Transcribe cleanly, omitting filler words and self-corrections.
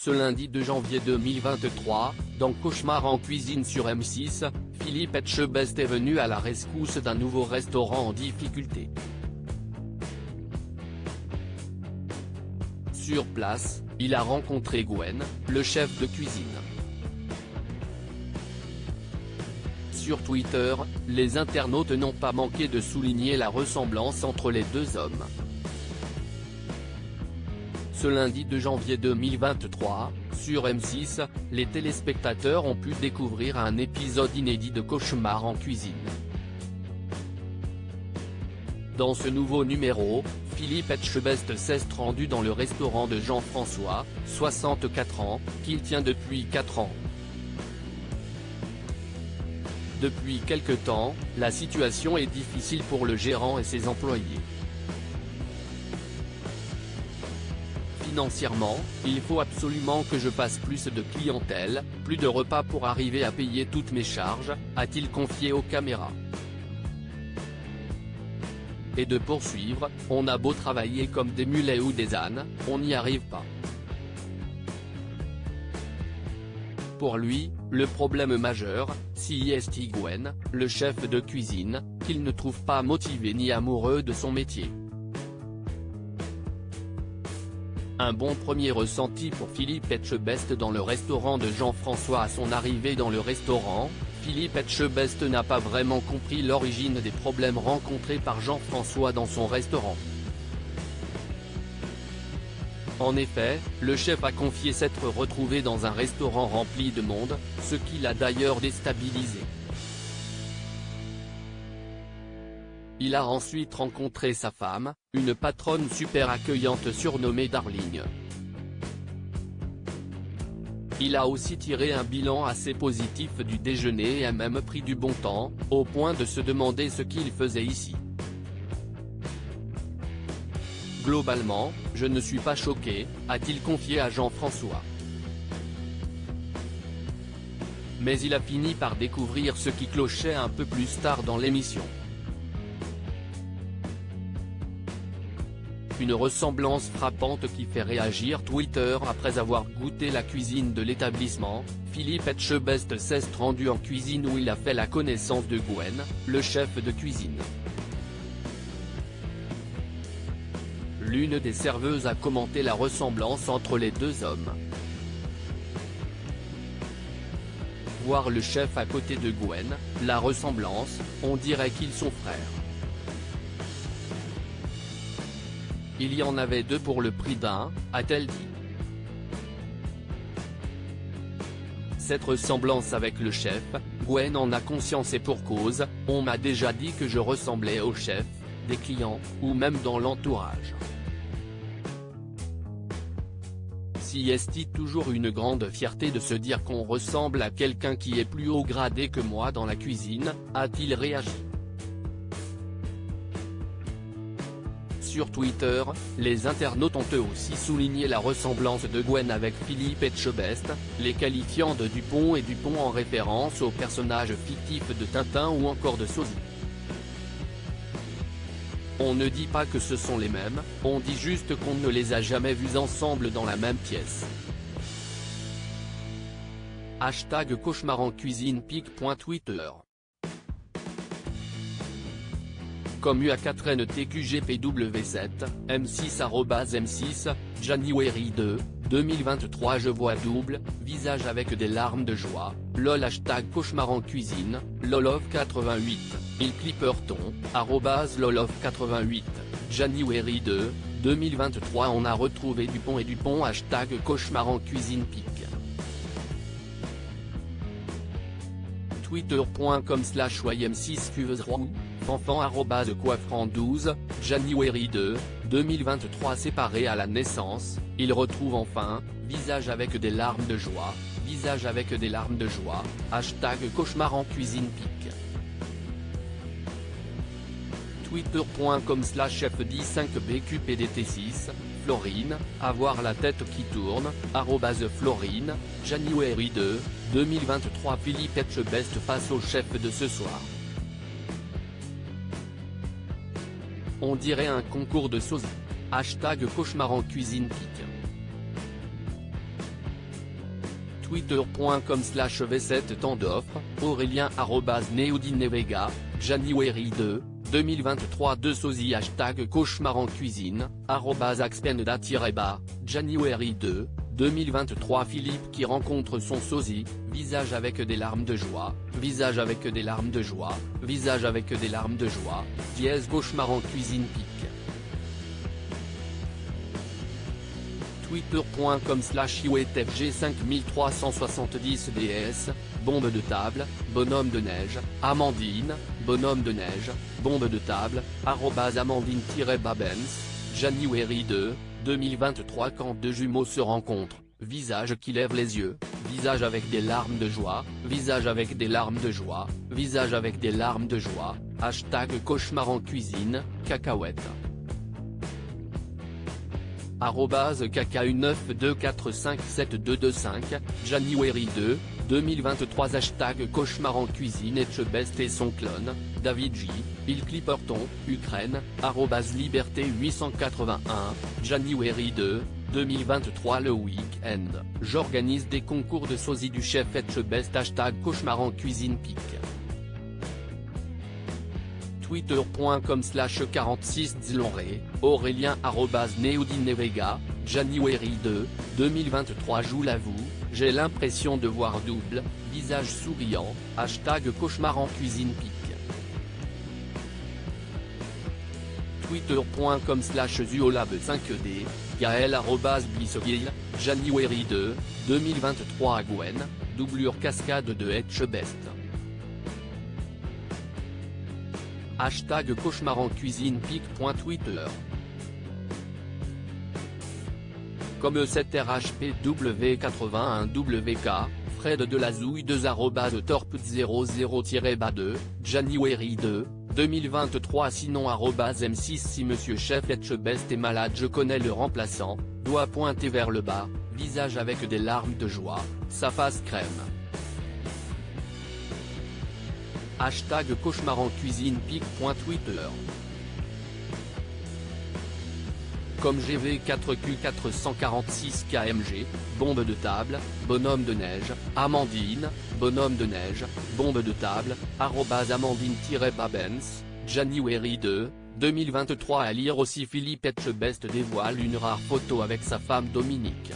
Ce lundi 2 janvier 2023, dans Cauchemar en cuisine sur M6, Philippe Etchebest est venu à la rescousse d'un nouveau restaurant en difficulté. Sur place, il a rencontré Gwen, le chef de cuisine. Sur Twitter, les internautes n'ont pas manqué de souligner la ressemblance entre les deux hommes. Ce lundi 2 janvier 2023, sur M6, les téléspectateurs ont pu découvrir un épisode inédit de Cauchemar en cuisine. Dans ce nouveau numéro, Philippe Etchebest s'est rendu dans le restaurant de Jean-François, 64 ans, qu'il tient depuis 4 ans. Depuis quelque temps, la situation est difficile pour le gérant et ses employés. Financièrement, il faut absolument que je fasse plus de clientèle, plus de repas pour arriver à payer toutes mes charges, a-t-il confié aux caméras. Et de poursuivre, on a beau travailler comme des mulets ou des ânes, on n'y arrive pas. Pour lui, le problème majeur, c'est Gwen, le chef de cuisine, qu'il ne trouve pas motivé ni amoureux de son métier. Un bon premier ressenti pour Philippe Etchebest dans le restaurant de Jean-François. À son arrivée dans le restaurant, Philippe Etchebest n'a pas vraiment compris l'origine des problèmes rencontrés par Jean-François dans son restaurant. En effet, le chef a confié s'être retrouvé dans un restaurant rempli de monde, ce qui l'a d'ailleurs déstabilisé. Il a ensuite rencontré sa femme, une patronne super accueillante surnommée Darling. Il a aussi tiré un bilan assez positif du déjeuner et a même pris du bon temps, au point de se demander ce qu'il faisait ici. Globalement, je ne suis pas choqué, a-t-il confié à Jean-François. Mais il a fini par découvrir ce qui clochait un peu plus tard dans l'émission. Une ressemblance frappante qui fait réagir Twitter. Après avoir goûté la cuisine de l'établissement, Philippe Etchebest s'est rendu en cuisine où il a fait la connaissance de Gwen, le chef de cuisine. L'une des serveuses a commenté la ressemblance entre les deux hommes. Voir le chef à côté de Gwen, la ressemblance, on dirait qu'ils sont frères. Il y en avait deux pour le prix d'un, a-t-elle dit. Cette ressemblance avec le chef, Gwen en a conscience et pour cause, on m'a déjà dit que je ressemblais au chef, des clients, ou même dans l'entourage. C'est toujours une grande fierté de se dire qu'on ressemble à quelqu'un qui est plus haut gradé que moi dans la cuisine, a-t-il réagi. Sur Twitter, les internautes ont eux aussi souligné la ressemblance de Gwen avec Philippe Etchebest, les qualifiant de Dupont et Dupont en référence au personnage fictif de Tintin ou encore de Sosie. On ne dit pas que ce sont les mêmes, on dit juste qu'on ne les a jamais vus ensemble dans la même pièce. #Cauchemar en cuisine pic.twitter. Comme UA4NTQGPW7, M6 January 2, 2023. Je vois double, visage avec des larmes de joie, lol. #Cauchemar en cuisine, lolof88, il clipperton, @lolof88, January 2, 2023. On a retrouvé Dupont et Dupont. #Cauchemar en cuisine pic. Twitter.com/ym6 cuveusroi fanfan @coiffran12, January 2, 2023. Séparés à la naissance, ils retrouvent enfin, visage avec des larmes de joie, visage avec des larmes de joie, #Cauchemar en cuisine pic. Twitter.com/fd5bqpdt6, Florine, avoir la tête qui tourne, @Florine, January 2, 2023. Philippe Etchebest face au chef de ce soir. On dirait un concours de sosie. #Cauchemar en cuisine pic. Twitter.com/V7 temps d'offre, Aurélien @Neodinevega, January 2, 2023 2 sosie #cauchemar en cuisine, @axpenda-bas, January 2, 2023 Philippe qui rencontre son sosie, visage avec des larmes de joie, visage avec des larmes de joie, visage avec des larmes de joie, cauchemar en cuisine pique. Twitter.com/iwetfg5370ds, bombe de table, bonhomme de neige, Amandine, bonhomme de neige, bombe de table, @Amandine-Babens, January 2, 2023 quand deux jumeaux se rencontrent, visage qui lève les yeux, visage avec des larmes de joie, visage avec des larmes de joie, visage avec des larmes de joie, #cauchemar en cuisine, cacahuète. @kku924572225, January 2, 2023 #cauchemar en cuisine Etchebest et son clone, David J, Bill Clipperton, Ukraine, @liberté 881, January 2, 2023 le week-end, j'organise des concours de sosie du chef Etchebest #cauchemar en cuisine pique. Twitter.com/46dzlonré, Aurélien @Neodinevega, January 2, 2023 Je l'avoue, j'ai l'impression de voir double, visage souriant, #cauchemar en cuisine pique. Twitter.com/Zuolab5D, Gaël @Blissogil, January 2, 2023 Gwen, doublure cascade de Etchebest. #cauchemar en cuisine pique.twitter. Comme E7RHPW81WK, Fred de la Zouille 2 @torp00-2, January 2, 2023 Sinon @M6 Si Monsieur Chef Etchebest est malade je connais le remplaçant, doigt pointé vers le bas, visage avec des larmes de joie, sa face crème. #cauchemar en cuisine pique.twitter. Comme GV4Q446KMG, bombe de table, bonhomme de neige, Amandine, bonhomme de neige, bombe de table, @Amandine-Babens, January 2, 2023 À lire aussi Philippe Etchebest dévoile une rare photo avec sa femme Dominique.